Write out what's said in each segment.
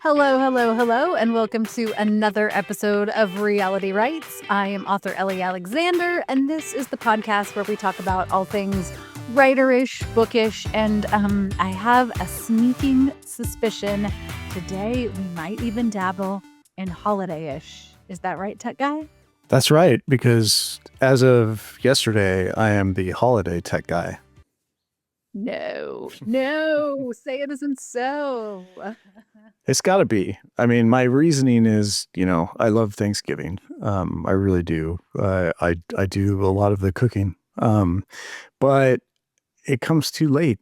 Hello, hello, hello, and welcome to another episode of Reality Rights. I am author Ellie Alexander, and this is the podcast where we talk about all things writer-ish, bookish, and I have a sneaking suspicion today we might even dabble in holiday-ish. Is that right, Tech Guy? That's right, because as of yesterday, I am the holiday tech guy. No, say it isn't so. It's got to be. I mean, my reasoning is, I love Thanksgiving. I really do. I do a lot of the cooking, but it comes too late.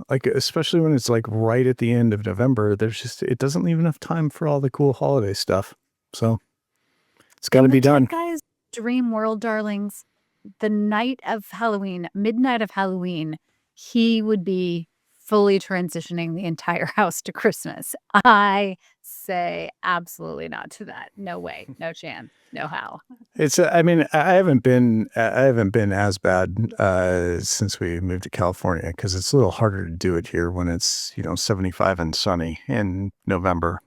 Like, especially when it's like right at the end of November. It doesn't leave enough time for all the cool holiday stuff. So it's got to be done. Guys, dream world, darlings. The night of Halloween, midnight of Halloween, he would be fully transitioning the entire house to Christmas. I say absolutely not to that. No way, no chance, no how. I haven't been as bad since we moved to California, because it's a little harder to do it here when it's 75 and sunny in November.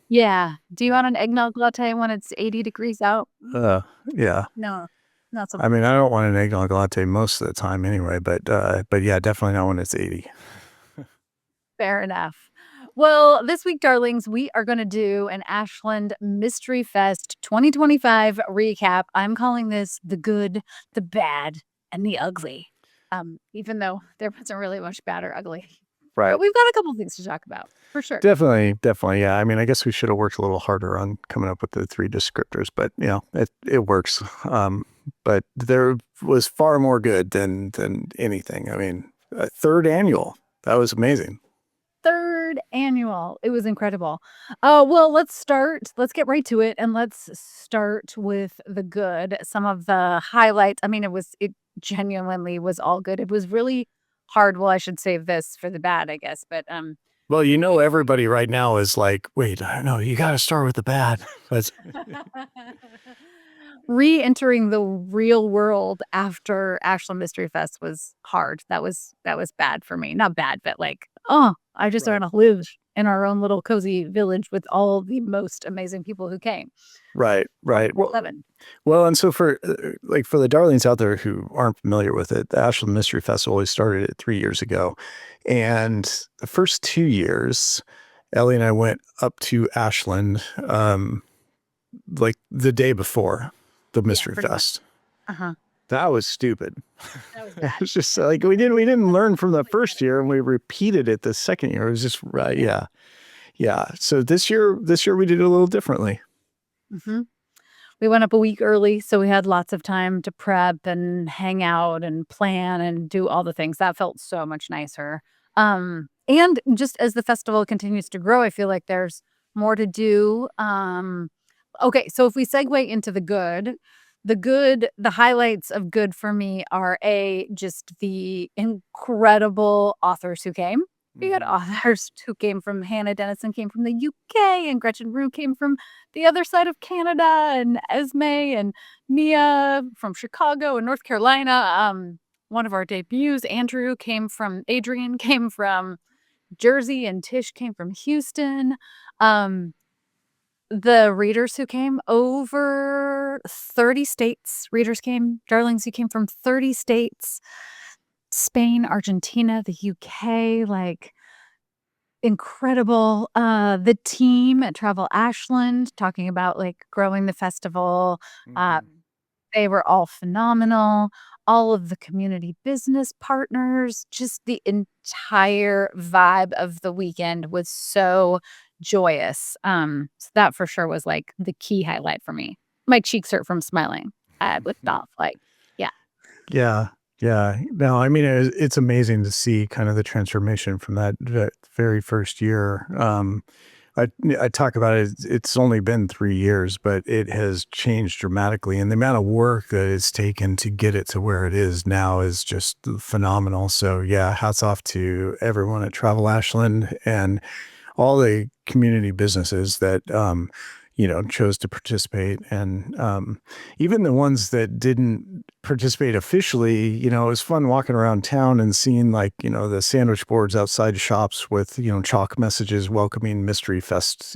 Yeah. Do you want an eggnog latte when it's 80 degrees out? Yeah. No, not so. I mean, I don't want an eggnog latte most of the time anyway, but yeah, definitely not when it's 80. Fair enough. Well, this week, darlings, we are going to do an Ashland Mystery Fest 2025 recap. I'm calling this the good, the bad, and the ugly. Even though there wasn't really much bad or ugly. Right. But we've got a couple things to talk about, for sure. Definitely. Yeah. I mean, I guess we should have worked a little harder on coming up with the 3 descriptors, but it works. But there was far more good than anything. I mean, third annual. That was amazing. Third annual. It was incredible. Well, let's get right to it, and let's start with the good. Some of the highlights. I mean, it genuinely was all good. It was really hard. Well, I should save this for the bad, I guess. But well, everybody right now is like, wait, I don't know, you got to start with the bad. Re-entering the real world after Ashland Mystery Fest was hard. That was bad for me. Not bad, but like, I just want to live in our own little cozy village with all the most amazing people who came. Right. Well, and so for the darlings out there who aren't familiar with it, the Ashland Mystery Fest always started 3 years ago. And the first 2 years, Ellie and I went up to Ashland like the day before the Mystery Fest. That was stupid. That was bad. It's just like we didn't learn from the first year, and we repeated it the second year. It was just yeah. So this year we did it a little differently. Mm-hmm. We went up a week early, so we had lots of time to prep and hang out and plan and do all the things. That felt so much nicer. And just as the festival continues to grow, I feel like there's more to do. Okay, so if we segue into the good, the highlights of good for me are just the incredible authors who came. We got authors who came from Hannah Dennison came from the UK, and Gretchen Rue came from the other side of Canada, and Esme and Mia from Chicago and North Carolina. One of our debuts, Adrian came from Jersey, and Tish came from Houston. The readers who came, over 30 states. Readers came, darlings who came from 30 states. Spain, Argentina, the UK, like incredible. The team at Travel Ashland talking about like growing the festival. They were all phenomenal. All of the community business partners, just the entire vibe of the weekend was so joyous. So that for sure was like the key highlight for me. My cheeks hurt from smiling. I looked off like, Yeah. No, I mean, it's amazing to see kind of the transformation from that very first year. I talk about it. It's only been 3 years, but it has changed dramatically. And the amount of work that it's taken to get it to where it is now is just phenomenal. So yeah, hats off to everyone at Travel Ashland and all the community businesses that, chose to participate. And even the ones that didn't participate officially, it was fun walking around town and seeing like, the sandwich boards outside shops with, chalk messages welcoming Mystery Fest,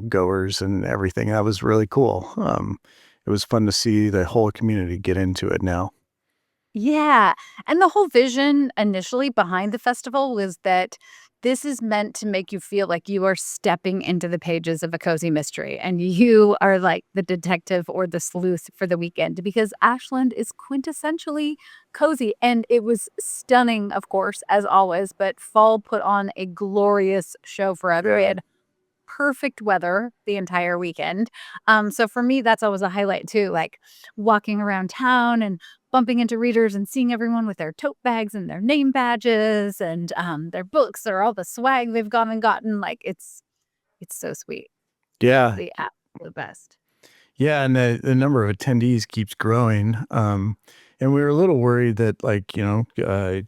goers and everything. That was really cool. It was fun to see the whole community get into it now. Yeah, and the whole vision initially behind the festival was that this is meant to make you feel like you are stepping into the pages of a cozy mystery, and you are like the detective or the sleuth for the weekend because Ashland is quintessentially cozy, and it was stunning, of course, as always, but fall put on a glorious show for Yeah. everyone perfect weather the entire weekend. So for me, that's always a highlight too, like walking around town and bumping into readers and seeing everyone with their tote bags and their name badges and their books or all the swag they've gone and gotten. Like it's so sweet. It's Yeah. the absolute best. Yeah, and the number of attendees keeps growing. And we were a little worried that like, the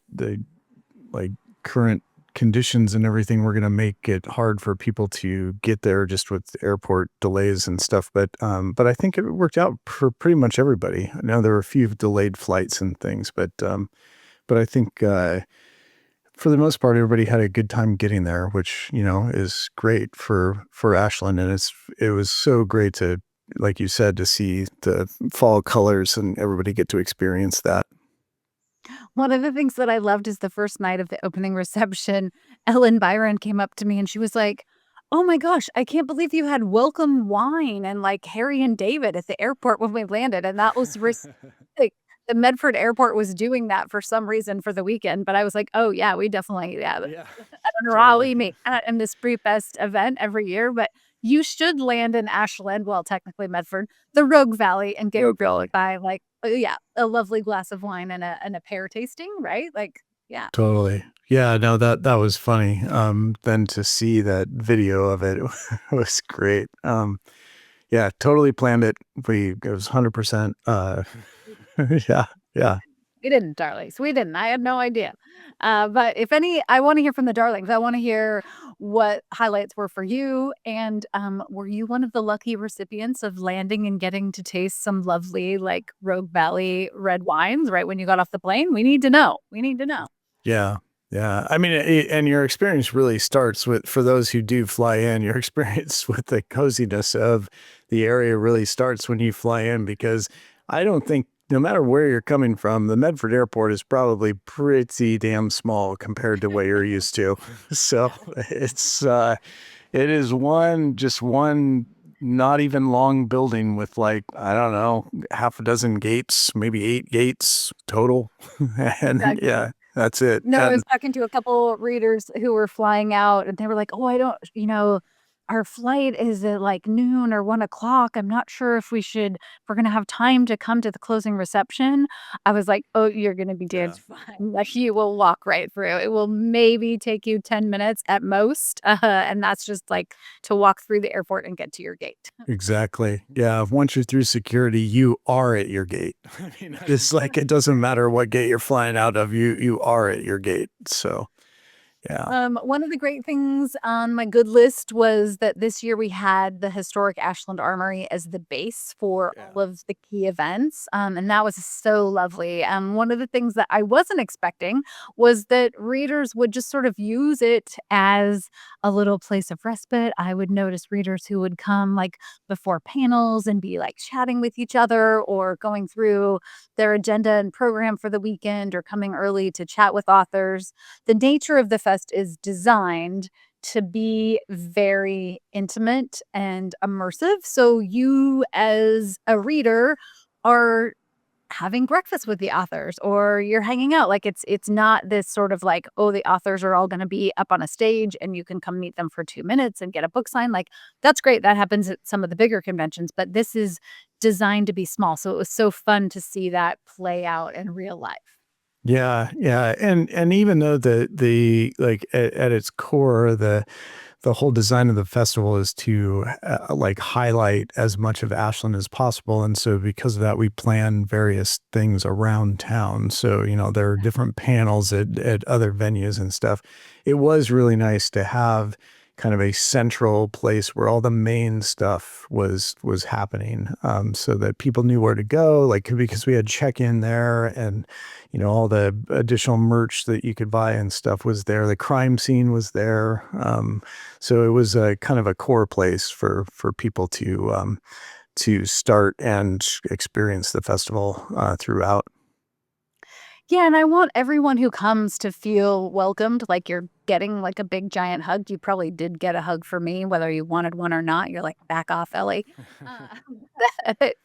like current conditions and everything were going to make it hard for people to get there just with airport delays and stuff. But I think it worked out for pretty much everybody. I know there were a few delayed flights and things, but I think for the most part, everybody had a good time getting there, which, is great for Ashland. And it was so great to, like you said, to see the fall colors and everybody get to experience that. One of the things that I loved is the first night of the opening reception, Ellen Byron came up to me and she was like, "Oh my gosh, I can't believe you had welcome wine and like Harry and David at the airport when we landed." And that was like the Medford airport was doing that for some reason for the weekend. But I was like, "Oh yeah, we definitely, yeah." Yeah, I don't know how totally. we make in this Spree Fest event every year, but you should land in Ashland, well, technically Medford, the Rogue Valley, and get Yoke Valley. by like, yeah, a lovely glass of wine and a pear tasting, right? Like, yeah. Totally. Yeah, no, that was funny. Then to see that video of it, was great. Yeah, totally planned it. It was 100%. Yeah, yeah, We didn't, darlings. We didn't. I had no idea. But if any, I want to hear from the darlings. I want to hear what highlights were for you. And were you one of the lucky recipients of landing and getting to taste some lovely, like Rogue Valley red wines right when you got off the plane? We need to know. We need to know. yeah, yeah. I mean, and your experience really starts with, for those who do fly in, your experience with the coziness of the area really starts when you fly in, because I don't think, no matter where you're coming from, the Medford airport is probably pretty damn small compared to what you're used to. So it is just one not even long building with like, I don't know, half a dozen gates, maybe 8 gates total. And Exactly. yeah, that's it. No, I was And talking to a couple readers who were flying out, and they were like, "Oh, I don't our flight is at, like, noon or 1 o'clock. I'm not sure if we're gonna have time to come to the closing reception." I was like, "Oh, you're gonna be yeah, just fine. Like, you will walk right through. It will maybe take you 10 minutes at most, and that's just, like, to walk through the airport and get to your gate." exactly. Yeah, once you're through security, you are at your gate. I mean, it's like it doesn't matter what gate you're flying out of, you are at your gate. So, yeah. One of the great things on my good list was that this year we had the historic Ashland Armory as the base for Yeah. all of the key events. And that was so lovely. One of the things that I wasn't expecting was that readers would just sort of use it as a little place of respite. I would notice readers who would come like before panels and be like chatting with each other or going through their agenda and program for the weekend or coming early to chat with authors. The nature of the fest is designed to be very intimate and immersive. So you as a reader are having breakfast with the authors or you're hanging out. Like it's not this sort of like, oh, the authors are all going to be up on a stage and you can come meet them for 2 minutes and get a book signed. Like that's great. That happens at some of the bigger conventions, but this is designed to be small. So it was so fun to see that play out in real life. Yeah, yeah, and even though the like at its core, the whole design of the festival is to like highlight as much of Ashland as possible, and so because of that, we plan various things around town. So there are different panels at other venues and stuff. It was really nice to have kind of a central place where all the main stuff was happening, so that people knew where to go, like, because we had check-in there, and all the additional merch that you could buy and stuff was there. The crime scene was there, so it was a kind of a core place for people to start and experience the festival throughout. Yeah, and I want everyone who comes to feel welcomed, like you're getting like a big giant hug. You probably did get a hug from me, whether you wanted one or not. You're like, back off, Ellie. Uh, but,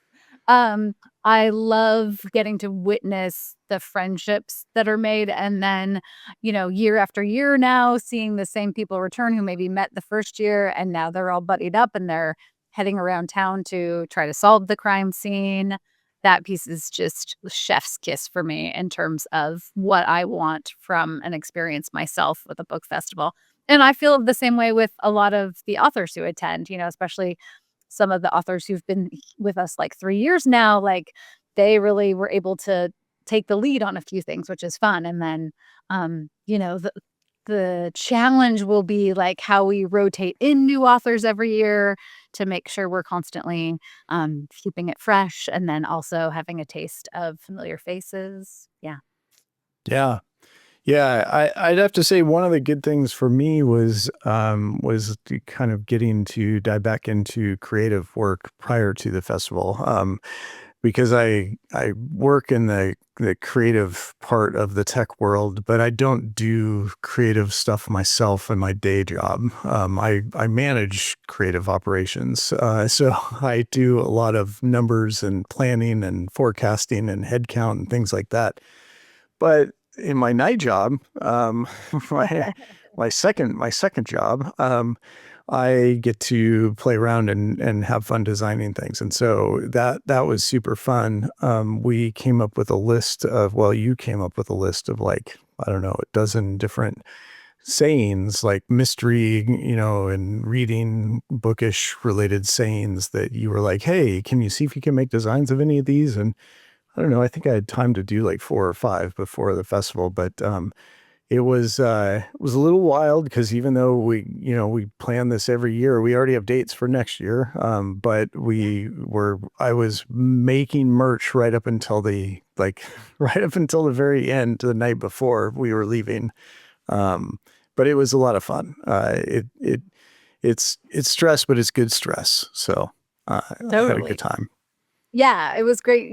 um, I love getting to witness the friendships that are made. And then, year after year now, seeing the same people return who maybe met the first year and now they're all buddied up and they're heading around town to try to solve the crime scene. That piece is just chef's kiss for me in terms of what I want from an experience myself with a book festival. And I feel the same way with a lot of the authors who attend, especially some of the authors who've been with us like 3 years now, like, they really were able to take the lead on a few things, which is fun, and then, the challenge will be, like, how we rotate in new authors every year to make sure we're constantly, keeping it fresh and then also having a taste of familiar faces. Yeah. Yeah. Yeah, I'd have to say one of the good things for me was kind of getting to dive back into creative work prior to the festival, because I work in the creative part of the tech world, but I don't do creative stuff myself in my day job. I manage creative operations, so I do a lot of numbers and planning and forecasting and headcount and things like that. But in my night job, my my second job, I get to play around and have fun designing things, and so that was super fun. We came up with a list of well, you came up with a list of, like, I don't know, a dozen different sayings, like mystery, and reading bookish related sayings that you were like, "Hey, can you see if you can make designs of any of these?" And I don't know, I think I had time to do like 4 or 5 before the festival, but, it was a little wild because even though we plan this every year, we already have dates for next year, but Yeah. I was making merch right up until right up until the very end, the night before we were leaving, but it was a lot of fun. It's stress, but it's good stress, so, I had a good Totally. time. Yeah, it was great.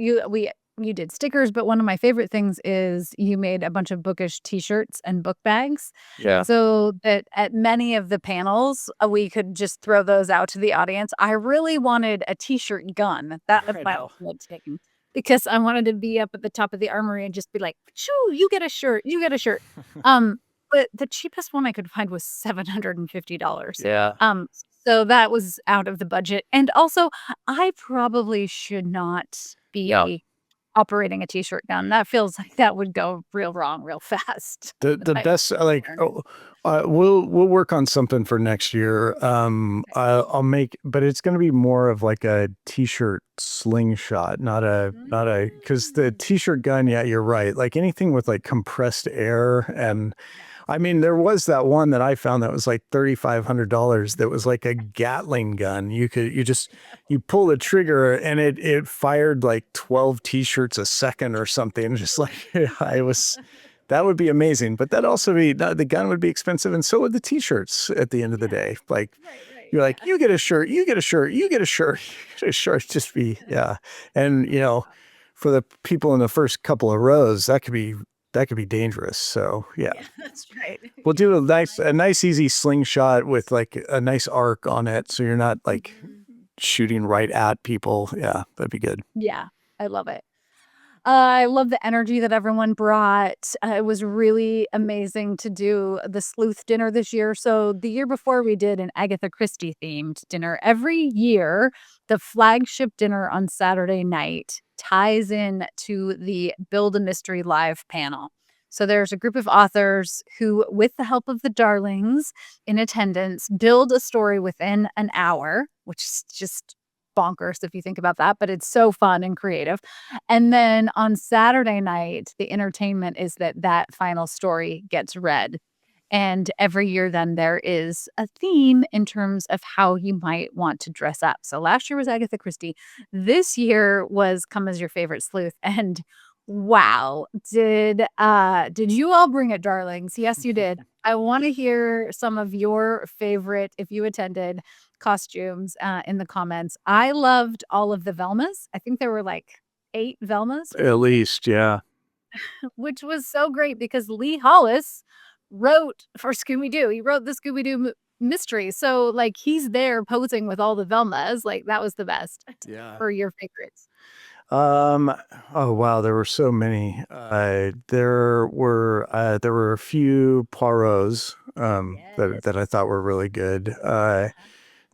You did stickers, but one of my favorite things is you made a bunch of bookish T-shirts and book bags, Yeah. so that at many of the panels, we could just throw those out to the audience. I really wanted a T-shirt gun. That was I my know. ultimate thing because I wanted to be up at the top of the armory and just be like, "Shoo, you get a shirt, you get a shirt." Um, but the cheapest one I could find was $750. Yeah. Um, so that was out of the budget, and also I probably should not Yeah. be operating a T-shirt gun. That feels like that would go real wrong real fast. But The I best, learned. oh, we'll work on something for next year. Okay. I'll make, but it's gonna be more of like a T-shirt slingshot, not a, because the Mm. T-shirt gun, yeah, you're right. Like anything with like compressed air, and Yeah. I mean, there was that one that I found that was like $3,500 that was like a Gatling gun. You pull the trigger and it fired like 12 T-shirts a second or something. Just like I was that would be amazing, but that also be the gun would be expensive, and so would the T-shirts at the end of the Yeah. day. Like, Right, you're like, yeah. "You get a shirt, you get a shirt, you get a shirt, you get a shirt." Just be yeah. And, for the people in the first couple of rows, that could be dangerous. So, yeah. Yeah, that's right. We'll Yeah. do a nice I a nice easy slingshot with, like, a nice arc on it, so you're not, like, Mhm. shooting right at people. Yeah, that'd be good. Yeah, I love it. I love the energy that everyone brought. It was really amazing to do the sleuth dinner this year. So, the year before, we did an Agatha Christie themed dinner. Every year, the flagship dinner on Saturday night ties in to the Build a Mystery Live panel. So, there's a group of authors who, with the help of the darlings in attendance, build a story within an hour, which is just bonkers if you think about that, but it's so fun and creative. And then on Saturday night, the entertainment is that final story gets read. And every year, then there is a theme in terms of how you might want to dress up. So last year was Agatha Christie. This year was Come as Your Favorite Sleuth. And wow, did you all bring it, darlings? Yes, you did. I want to hear some of your favorite, if you attended, costumes in the comments. I loved all of the Velmas. I think there were like 8 Velmas, At least, yeah. which was so great because Lee Hollis wrote for Scooby-Doo. He wrote the Scooby-Doo mystery. So, like, he's there posing with all the Velmas. Like, that was the best Yeah. for your favorites. Um, oh wow, there were so many. There were a few Poirots Yes. that I thought were really good.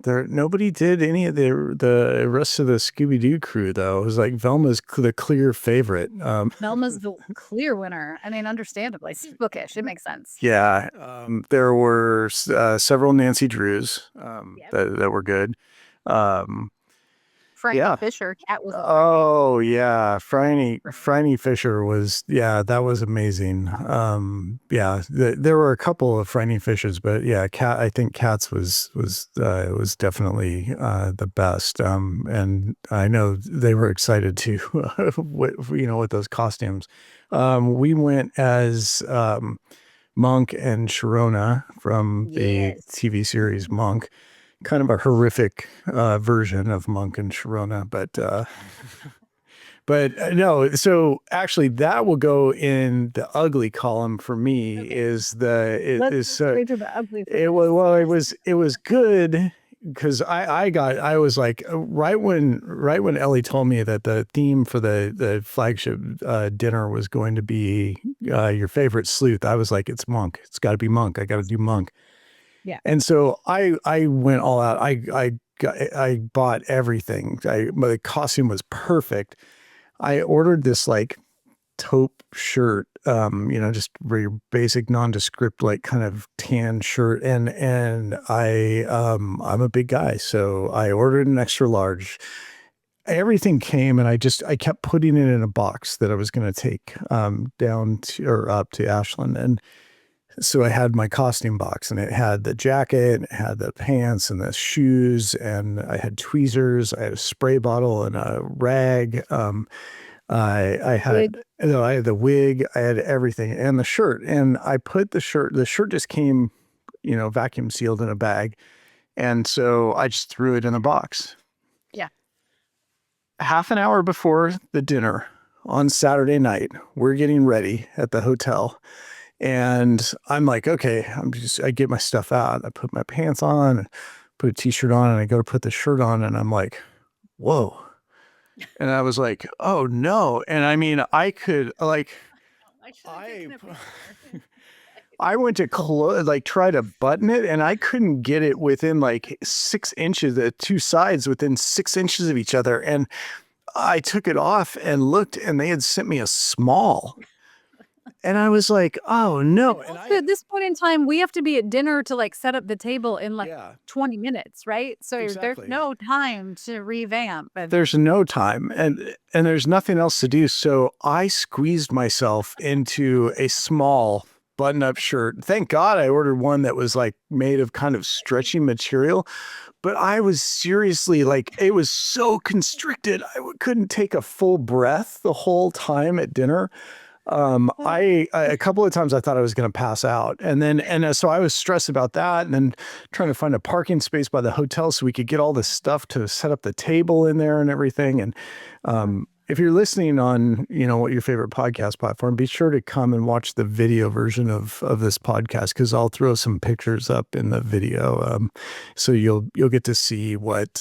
There nobody did any of the rest of the Scooby Doo crew though. It was like Velma's the clear favorite. Velma's the clear winner. I mean, understandably. She's bookish. It makes sense. Yeah, there were several Nancy Drews Yep. that were good. Um, Frankie yeah. Fisher, Cat was great. Oh yeah, Right. Franny Fisher was that was amazing. Yeah, there were a couple of Franny Fishers, but yeah, Cat I think Cat's was definitely the best. And I know they were excited too, with those costumes. We went as Monk and Sharona from the Yes. TV series Monk, kind of a horrific version of Monk and Sharona, but no. So actually, that will go in the ugly column for me. Okay. It Let's is go so straight to the ugly for it was this. well, Yes. it was good because I was like right when Ellie told me that the theme for the flagship dinner was going to be your favorite sleuth. I was like, it's Monk. It's got to be Monk. I got to do Monk. Yeah. And so I went all out. I bought everything. My costume was perfect. I ordered this like taupe shirt, just very basic, nondescript, like kind of tan shirt. And I'm a big guy, so I ordered an extra large. Everything came, and I kept putting it in a box that I was going to take down to or up to Ashland. And so I had my costume box, and it had the jacket, and it had the pants and the shoes, and I had tweezers, I had a spray bottle and a rag. I had, Wig. I had the wig, I had everything, and the shirt. And I put the shirt just came, vacuum sealed in a bag. And so I just threw it in a box. Yeah. Half an hour before the dinner on Saturday night, we're getting ready at the hotel. And I'm like, okay, I get my stuff out. I put my pants on, put a t-shirt on, and I go to put the shirt on. And I'm like, whoa. And I was like, oh no. And I mean, I could like, I should have I, taken a picture. I went to try to button it, and I couldn't get it within like 6 inches, the two sides within 6 inches of each other. And I took it off and looked, and they had sent me a small. And I was like, oh And no. And also, at this point in time, we have to be at dinner to, like, set up the table in, like, yeah, 20 minutes, right? So there's exactly. no time to revamp, and There's no time, and there's nothing else to do. So I squeezed myself into a small button-up shirt. Thank God I ordered one that was like made of kind of stretchy material, but I was seriously like, it was so constricted. Couldn't take a full breath the whole time at dinner. I a couple of times I thought I was going to pass out, so I was stressed about that, and then trying to find a parking space by the hotel so we could get all this stuff to set up the table in there and everything. And if you're listening on, what your favorite podcast platform, be sure to come and watch the video version of this podcast, because I'll throw some pictures up in the video, so you'll get to see what.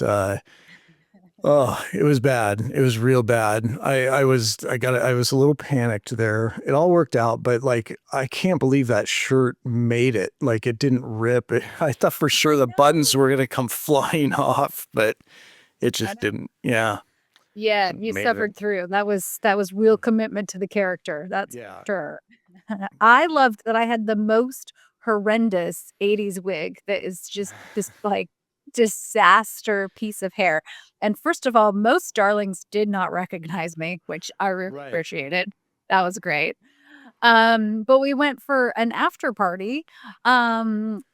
Oh, it was bad. It was real bad. I was a little panicked there. It all worked out, but like, I can't believe that shirt made it. Like, it didn't rip. I thought for sure the buttons no. were going to come flying off, but it I just know. didn't. Yeah. Yeah, you Made it. suffered through. That was real commitment to the character, that's Yeah. for sure. I loved that I had the most horrendous '80s wig that is just this, like, disaster piece of hair. And first of all, most darlings did not recognize me, which I Right. appreciated. That was great. But we went for an after party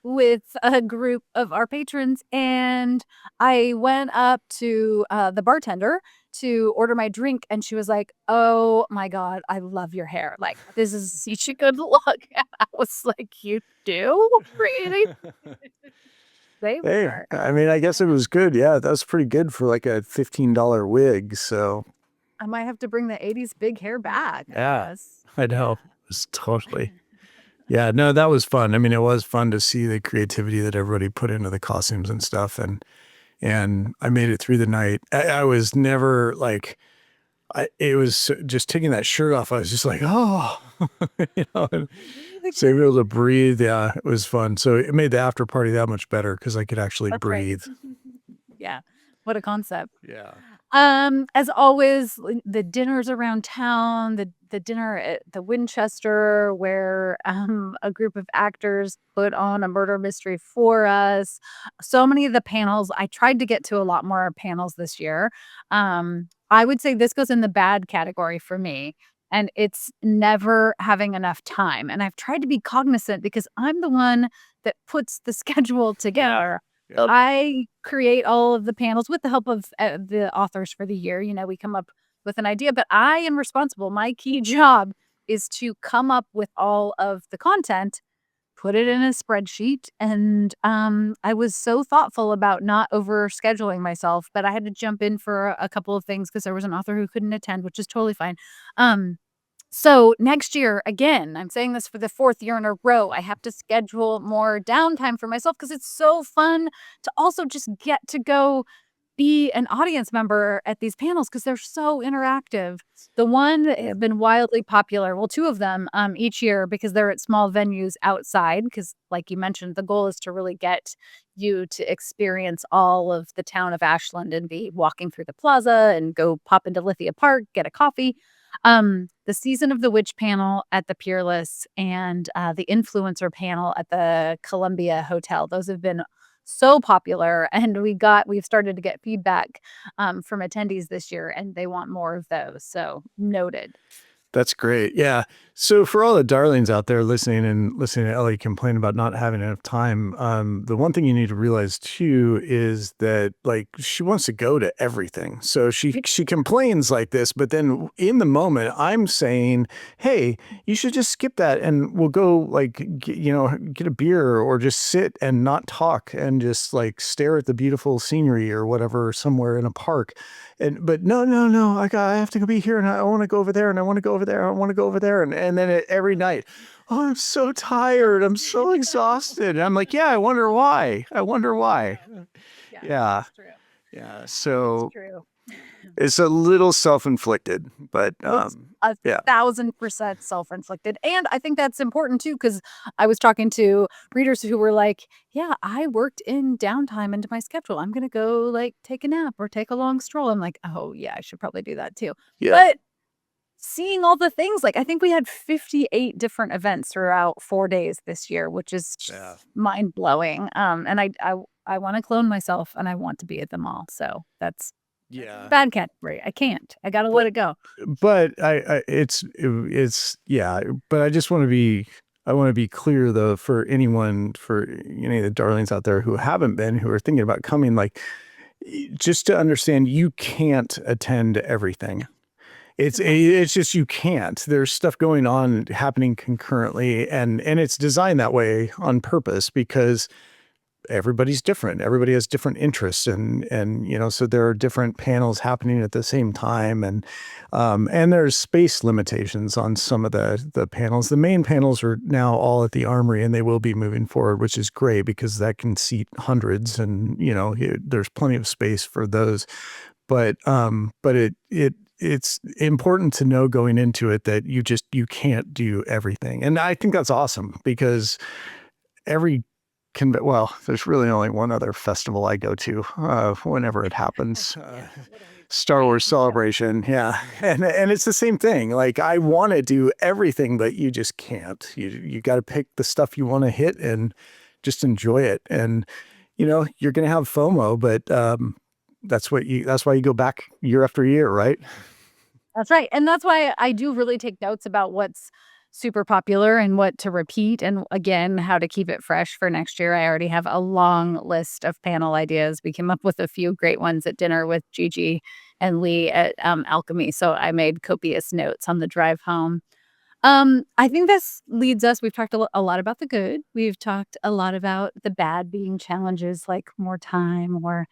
with a group of our patrons, and I went up to the bartender to order my drink, and she was like, "Oh my God, I love your hair. Like, this is such a good look." And I was like, "You do? Really?" They Hey, were. I mean, I guess it was good. Yeah, that was pretty good for like a $15 wig. So I might have to bring the 80s big hair back, I yeah, guess. I know. Yeah. It was totally. Yeah, no, that was fun. I mean, it was fun to see the creativity that everybody put into the costumes and stuff. And I made it through the night. I was never like, it was just taking that shirt off. I was just like, oh, and so able to breathe. Yeah, it was fun. So it made the after party that much better because I could actually That's right. breathe. Yeah. What a concept. Yeah. As always, the dinners around town, the dinner at the Winchester where a group of actors put on a murder mystery for us. So many of the panels, I tried to get to a lot more panels this year. I would say this goes in the bad category for me. And it's never having enough time. And I've tried to be cognizant because I'm the one that puts the schedule together. Yep. I create all of the panels with the help of, the authors for the year. You know, we come up with an idea, but I am responsible. My key job is to come up with all of the content, put it in a spreadsheet, and, I was so thoughtful about not over scheduling myself, but I had to jump in for a couple of things because there was an author who couldn't attend, which is totally fine. Um so next year, again, I'm saying this for the 4th year in a row, I have to schedule more downtime for myself because it's so fun to also just get to go be an audience member at these panels because 'cause they're so interactive. The one that have been wildly popular, well, 2 of them, each year because they're at small venues outside. Because, like you mentioned, the goal is to really get you to experience all of the town of Ashland and be walking through the plaza and go pop into Lithia Park, get a coffee. The Season of the Witch panel at the Peerless and, the influencer panel at the Columbia Hotel, those have been so popular, and we've started to get feedback, from attendees this year, and they want more of those, so noted. That's great. Yeah. So for all the darlings out there listening to Ellie complain about not having enough time, the one thing you need to realize too is that like she wants to go to everything. So she complains like this, but then in the moment I'm saying, "Hey, you should just skip that and we'll go like get a beer or just sit and not talk and just like stare at the beautiful scenery or whatever somewhere in a park." And but no, no, no, I have to go be here and I want to go over there and I want to go over there. I want to go over there. And then every night, oh, I'm so tired. I'm so exhausted. And I'm like, yeah, I wonder why. I wonder why. Yeah, Yeah. it's true. Yeah. It's So true. it's a little self-inflicted, but It's a yeah. 1000% self-inflicted, and I think that's important too, because I was talking to readers who were like, "Yeah, I worked in downtime into my schedule. I'm gonna go, like, take a nap or take a long stroll." I'm like, "Oh, yeah, I should probably do that too." Yeah. But seeing all the things, like, I think we had 58 different events throughout 4 days this year, which is Yeah. just mind-blowing, and I wanna clone myself, and I want to be at them all, so that's in the Yeah. bad category. I can't. I gotta let But it go. but it's yeah, but I want to be clear though for anyone for any of the darlings out there who haven't been who are thinking about coming like just to understand you can't attend everything. No. It's just you can't. There's stuff going on happening concurrently and it's designed that way on purpose because everybody's different. Everybody has different interests and so there are different panels happening at the same time and there's space limitations on some of the panels. The main panels are now all at the Armory and they will be moving forward, which is great because that can seat hundreds and there's plenty of space for those. But it's important to know going into it that you can't do everything. And I think that's awesome because every well, there's really only one other festival I go to, whenever it happens, Yeah, what don't need to Star Wars name, so Celebration, yeah, and it's the same thing, like, I wanna do everything, but you just can't. You gotta pick the stuff you wanna hit and just enjoy it, and, you're gonna have FOMO, but, that's why you go back year after year, right? that's right, and that's why I do really take notes about what's super popular and what to repeat, and again, how to keep it fresh for next year. I already have a long list of panel ideas. We came up with a few great ones at dinner with Gigi and Lee at Alchemy. So I made copious notes on the drive home. I think this leads us, we've talked a lot about the good. We've talked a lot about the bad being challenges like more time or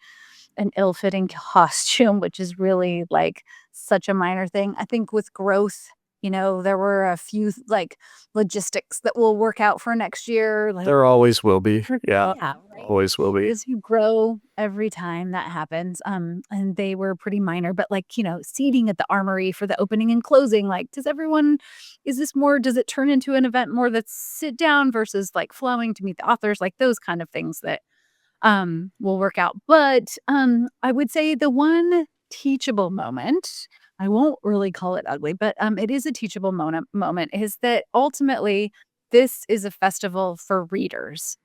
an ill-fitting costume, which is really, like, such a minor thing. I think with growth, there were a few, like, logistics that will work out for next year, like There always will be. Yeah, yeah, right? always will be. Because you grow every time that happens, and they were pretty minor, but, like, seating at the armory for the opening and closing, like, does it turn into an event more that's sit down versus, like, flowing to meet the authors, like, those kind of things that will work out. But, I would say the one teachable moment, I won't really call it ugly, but, it is a teachable moment, is that ultimately this is a festival for readers.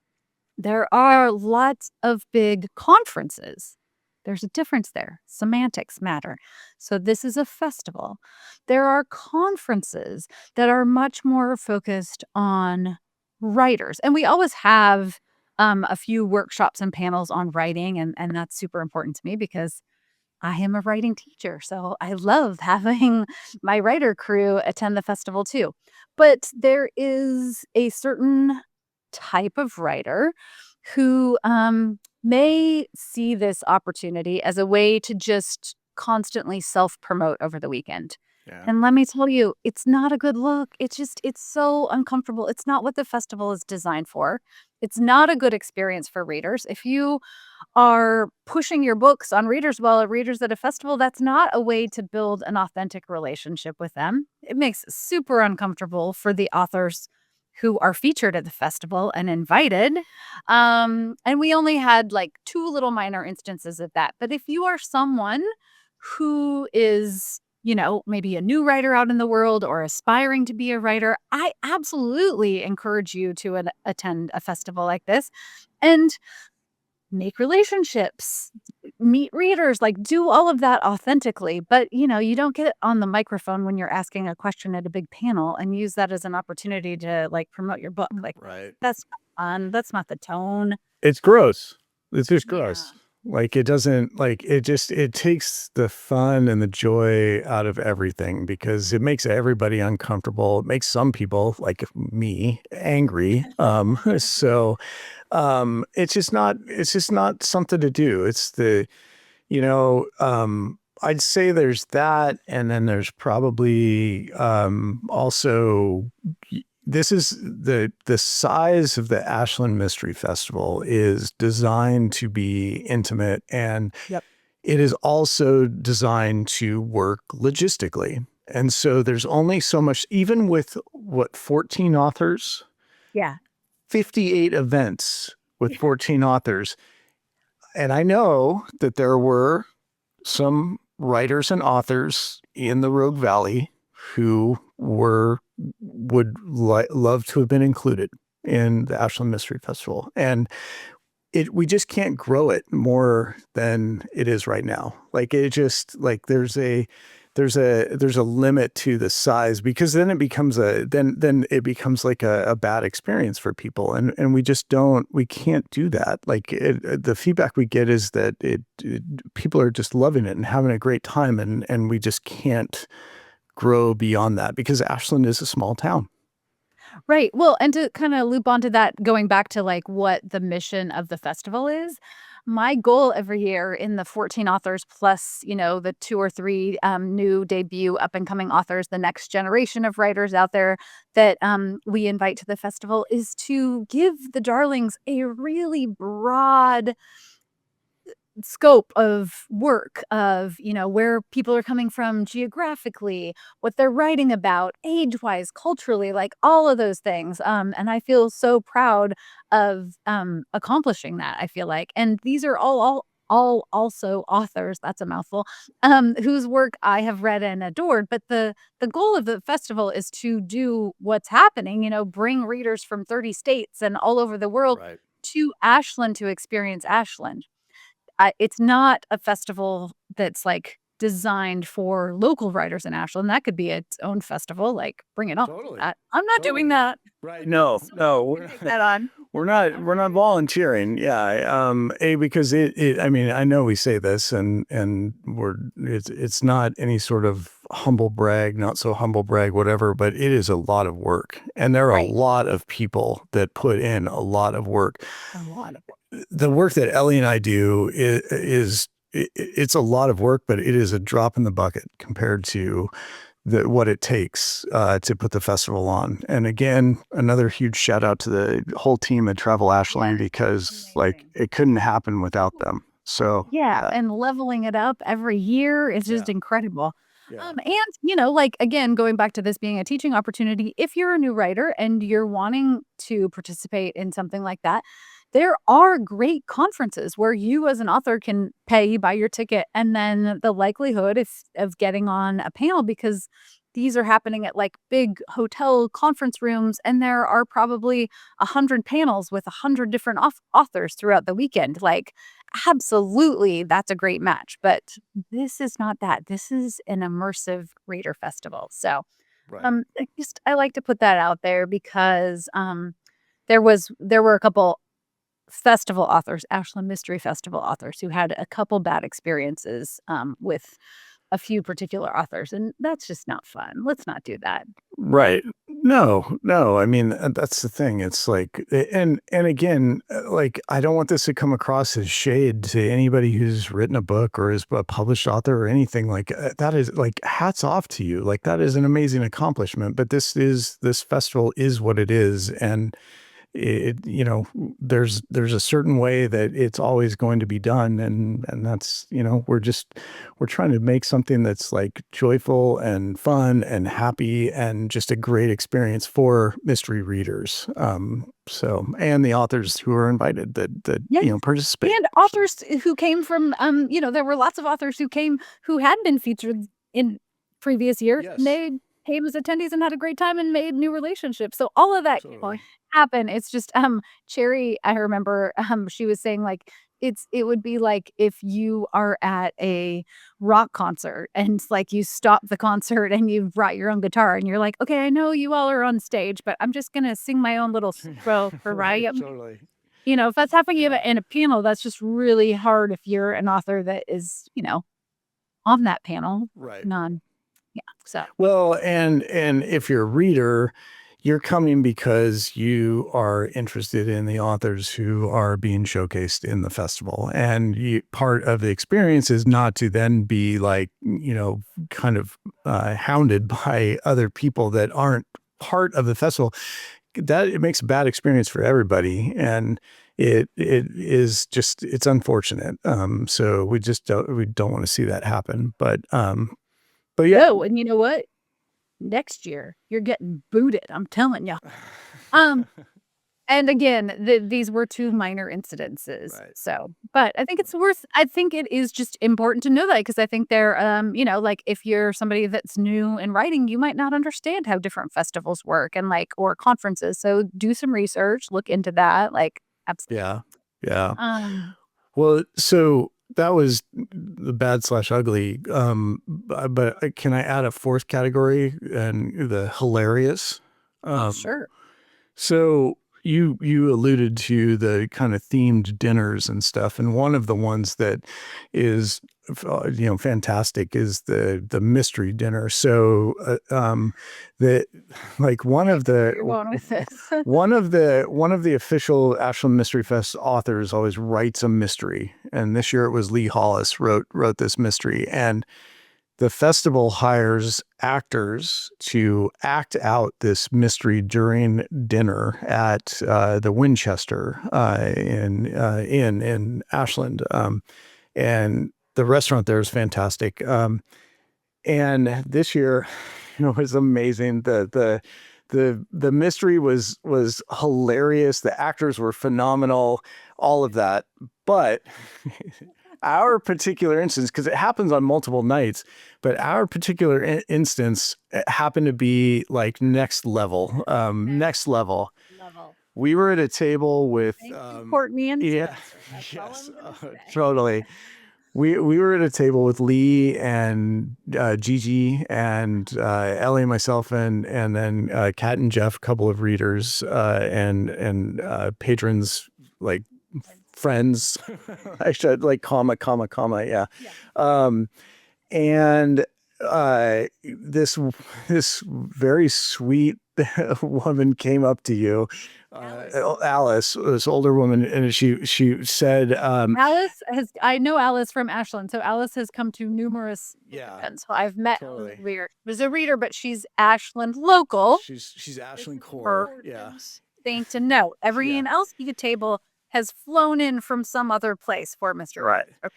There are lots of big conferences. There's a difference there. Semantics matter. So this is a festival. There are conferences that are much more focused on writers. And we always have a few workshops and panels on writing, and that's super important to me because I am a writing teacher. So I love having my writer crew attend the festival too. But there is a certain type of writer who may see this opportunity as a way to just constantly self promote over the weekend. Yeah. And let me tell you, it's not a good look. It's so uncomfortable. It's not what the festival is designed for. It's not a good experience for readers. If you are pushing your books on readers while readers at a festival, that's not a way to build an authentic relationship with them. It makes it super uncomfortable for the authors who are featured at the festival and invited. And we only had like two little minor instances of that. But if you are someone who is, maybe a new writer out in the world or aspiring to be a writer, I absolutely encourage you to attend a festival like this. And make relationships, meet readers, like, do all of that authentically, but, you don't get on the microphone when you're asking a question at a big panel and use that as an opportunity to, like, promote your book, like, Right. that's not fun, that's not the tone. It's gross. It's just Yeah. gross. Like, it doesn't like, it takes the fun and the joy out of everything because it makes everybody uncomfortable. It makes some people, like me, angry. So, it's just not something to do. It's I'd say there's that, and then there's probably, also this is the size of the Ashland Mystery Festival is designed to be intimate, and Yep. it is also designed to work logistically. And so there's only so much, even with what, 14 authors, Yeah. 58 events with 14 authors. And I know that there were some writers and authors in the Rogue Valley who would love to have been included in the Ashland Mystery Festival. And we just can't grow it more than it is right now. Like, it just, like, there's a limit to the size, because then it becomes like a bad experience for people, and we can't do that. Like, the feedback we get is that people are just loving it and having a great time, and we just can't grow beyond that because Ashland is a small town. Right. Well, and to kinda loop onto that, going back to, like, what the mission of the festival is, my goal every year in the 14 authors plus, the 2 or 3, new debut up and coming authors, the next generation of writers out there that, we invite to the festival, is to give the darlings a really broad scope of work of, where people are coming from geographically, what they're writing about, age-wise, culturally, like all of those things. And I feel so proud of accomplishing that, I feel like. And these are all also authors, that's a mouthful, whose work I have read and adored. But the goal of the festival is to do what's happening, bring readers from 30 states and all over the world Right. to Ashland to experience Ashland. It's not a festival that's, like, designed for local writers in Ashland. That could be its own festival, like, bring it on. Totally. I'm not doing Totally. that. Right. No, Somebody no, can take that on. I'm we're not not doing that. volunteering. Yeah. Because I mean, I know we say this and it's not any sort of humble brag, not so humble brag, whatever, but it is a lot of work. And there are a Right. lot of people that put in a lot of work. A lot of The work that Ellie and I do it's a lot of work, but it is a drop in the bucket compared to what it takes to put the festival on. And again, another huge shout out to the whole team at Travel Ashland Yes. because like Amazing. it couldn't happen without them. So Yeah, yeah, and leveling it up every year is just yeah, incredible. yeah. And, like, again, going back to this being a teaching opportunity, if you're a new writer and you're wanting to participate in something like that, there are great conferences where you as an author can pay, buy your ticket, and then the likelihood of getting on a panel because these are happening at like big hotel conference rooms, and there are probably 100 panels with 100 different authors throughout the weekend. Like, absolutely, that's a great match, but this is not that. This is an immersive reader festival. So, Right. I like to put that out there because there were a couple festival authors, Ashland Mystery Festival authors, who had a couple bad experiences with a few particular authors, and that's just not fun. Let's not do that. Right. No, no. I mean, that's the thing. It's like, and again, like, I don't want this to come across as shade to anybody who's written a book or is a published author or anything like that. Is like, hats off to you. Like, that is an amazing accomplishment. But this festival is what it is, and there's a certain way that it's always going to be done, and that's we're trying to make something that's like joyful and fun and happy and just a great experience for mystery readers. So and the authors who are invited that Yes, participate. and authors who came from, there were lots of authors who came who had been featured in previous years, and Yes, they came as attendees and had a great time and made new relationships, so all of that can totally. happen. It's just, Cherry, I remember, she was saying, like, it would be like if you are at a rock concert and it's like you stop the concert and you've brought your own guitar and you're like, "Okay, I know you all are on stage, but I'm just gonna sing my own little solo for Right, Riot." totally. If that's happening Yeah. in a panel, that's just really hard if you're an author that is, on that panel. Right. None. Yeah, so Well, and if you're a reader, you're coming because you are interested in the authors who are being showcased in the festival. And part of the experience is not to then be like, kind of hounded by other people that aren't part of the festival. That it makes a bad experience for everybody. And it is just it's unfortunate. So we don't want to see that happen. But yeah. no, and you know what? Next year, you're getting booted, I'm telling you. Um, and again, these were 2 minor incidences, Right. so but I think it is just important to know that because I think they're, like, if you're somebody that's new in writing, you might not understand how different festivals work and, like or conferences, so do some research, look into that, like, absolutely. Yeah. Yeah. Um, Well, so that was the bad slash ugly. But can I add a fourth category and the hilarious? Um, sure. so you alluded to the kind of themed dinners and stuff, and one of the ones that is fantastic is the mystery dinner. So the like one I of see where the you're going with this. one of the official Ashland Mystery Fest authors always writes a mystery, and this year it was Lee Hollis wrote this mystery, and the festival hires actors to act out this mystery during dinner at the Winchester in Ashland, and the restaurant there is fantastic. And this year, it was amazing. The mystery was hilarious. The actors were phenomenal. All of that, but our particular instance, because it happens on multiple nights, but our particular instance happened to be like next level. Next Next level. level. We were at a table with, Thank you, Courtney and yeah, Spencer. That's all yes, I'm gonna say. totally. we were at a table with Lee and Gigi and Ellie, myself, and then Kat and Jeff, a couple of readers and patrons, like friends. I should like comma, yeah. Yeah. Um, and this very sweet woman came up to you, Alice, this older woman, and she said, Alice has, I know Alice from Ashland. So Alice has come to numerous yeah, events. So I've met totally. was a reader, but she's Ashland local. She's Ashland core, Her yeah, thing to note. yeah. Everyone else at the table has flown in from some other place for Mr. Right. Okay.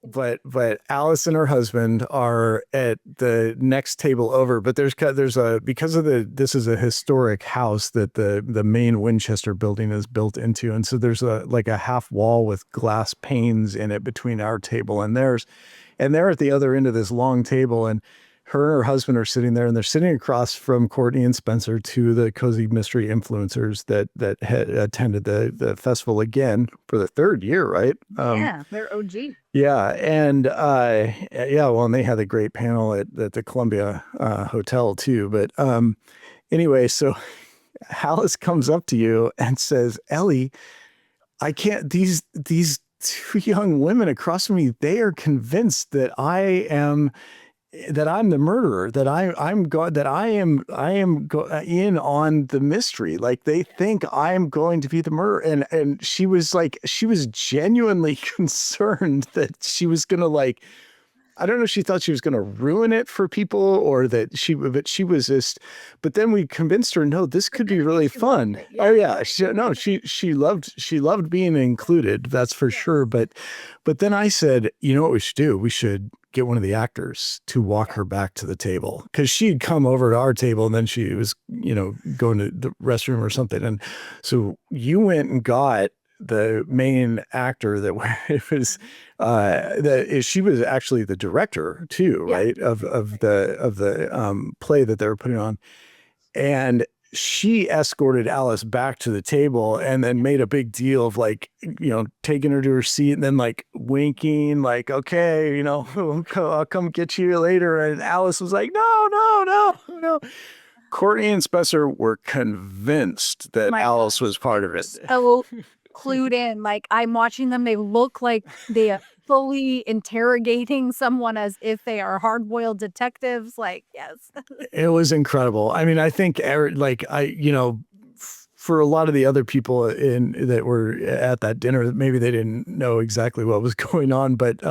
But Alice and her husband are at the next table over. But there's a because of this is a historic house that the main Winchester building is built into, and so there's a like a half wall with glass panes in it between our table and theirs, and they're at the other end of this long table, and her and her husband are sitting there, and they're sitting across from Courtney and Spencer, two of the cozy mystery influencers that had attended the festival again for the third year, right? Yeah, they're OG. Yeah, and yeah, well, and they had a great panel at the Columbia Hotel too. But anyway, so Alice comes up to you and says, "Ellie, I can't. These two young women across from me, they are convinced that I'm the murderer, that I am in on the mystery. Like they think I'm going to be the murderer." And she was like, she was genuinely concerned that she was gonna like, I don't know if she thought she was gonna ruin it for people or that but she was just, but then we convinced her, no, this could be really fun. Oh yeah. She loved being included, that's for sure. But then I said, you know what we should do? We should get one of the actors to walk her back to the table, because she'd come over to our table and then she was, going to the restroom or something. And so you went and got the main actor that it was she was actually the director too, right? Of the play that they were putting on. And she escorted Alice back to the table and then made a big deal of like, taking her to her seat and then like winking, like, okay, I'll come get you later. And Alice was like, no, no, no, no. Courtney and Spencer were convinced that Alice was part of it. So clued in. Like I'm watching them. They look like they are fully interrogating someone as if they are hard-boiled detectives. Like, yes. It was incredible. I mean, I think for a lot of the other people that were at that dinner, maybe they didn't know exactly what was going on, but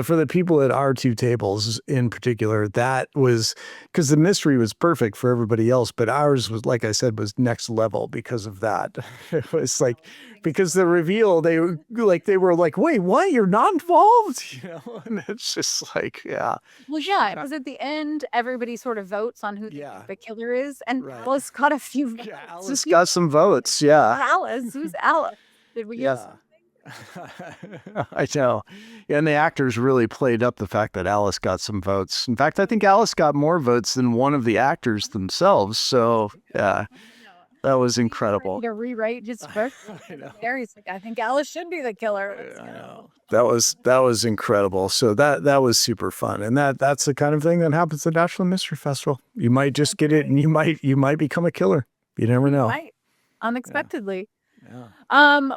for the people at our two tables in particular, that was because the mystery was perfect for everybody else, but ours was, like I said, was next level because of that. It was like, because the reveal, they were like, wait, what? You're not involved? And it's just like, yeah. Well, yeah, because at the end, everybody sort of votes on who the killer is, and Right. Alice got a few votes. Yeah, Alice got some votes. Yeah. Alice, who's Alice? Did we get Yeah. I know. And the actors really played up the fact that Alice got some votes. In fact, I think Alice got more votes than one of the actors themselves. So, yeah, that was incredible. to rewrite his script? Mary's like, I think Alice should be the killer. I know. That was incredible. So that was super fun. And that's the kind of thing that happens at Ashland Mystery Festival. You might just get it and you might become a killer. You never know. Right. Unexpectedly. Yeah.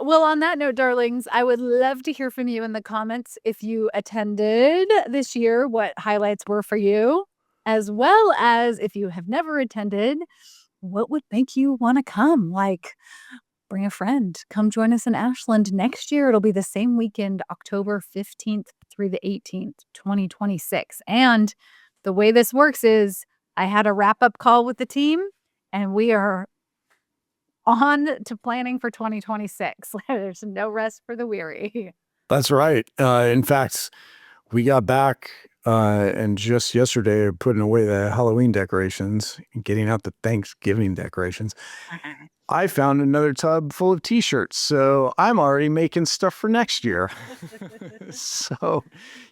Well, on that note, darlings, I would love to hear from you in the comments if you attended this year, what highlights were for you, as well as if you have never attended, what would make you want to come? Like, bring a friend, come join us in Ashland next year. It'll be the same weekend, October 15th through the 18th, 2026. And the way this works is I had a wrap-up call with the team, and we are on to planning for 2026. There's no rest for the weary. That's right. In fact, we got back and just yesterday putting away the Halloween decorations and getting out the Thanksgiving decorations. I found another tub full of t-shirts, so I'm already making stuff for next year. So,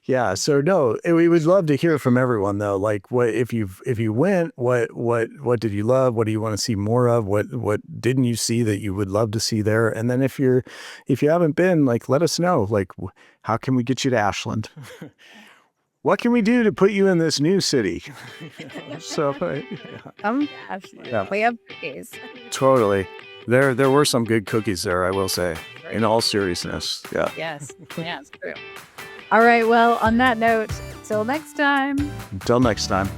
yeah. So no, we would love to hear from everyone though. Like, what if you went? What did you love? What do you want to see more of? What didn't you see that you would love to see there? And then if you haven't been, like, let us know. Like, how can we get you to Ashland? What can we do to put you in this new city? So, Ashland. yeah, We have cookies. totally. There were some good cookies there, I will say. Right. In all seriousness, yeah. Yes. Yeah, it's true. All right. Well, on that note, till next time. Until next time.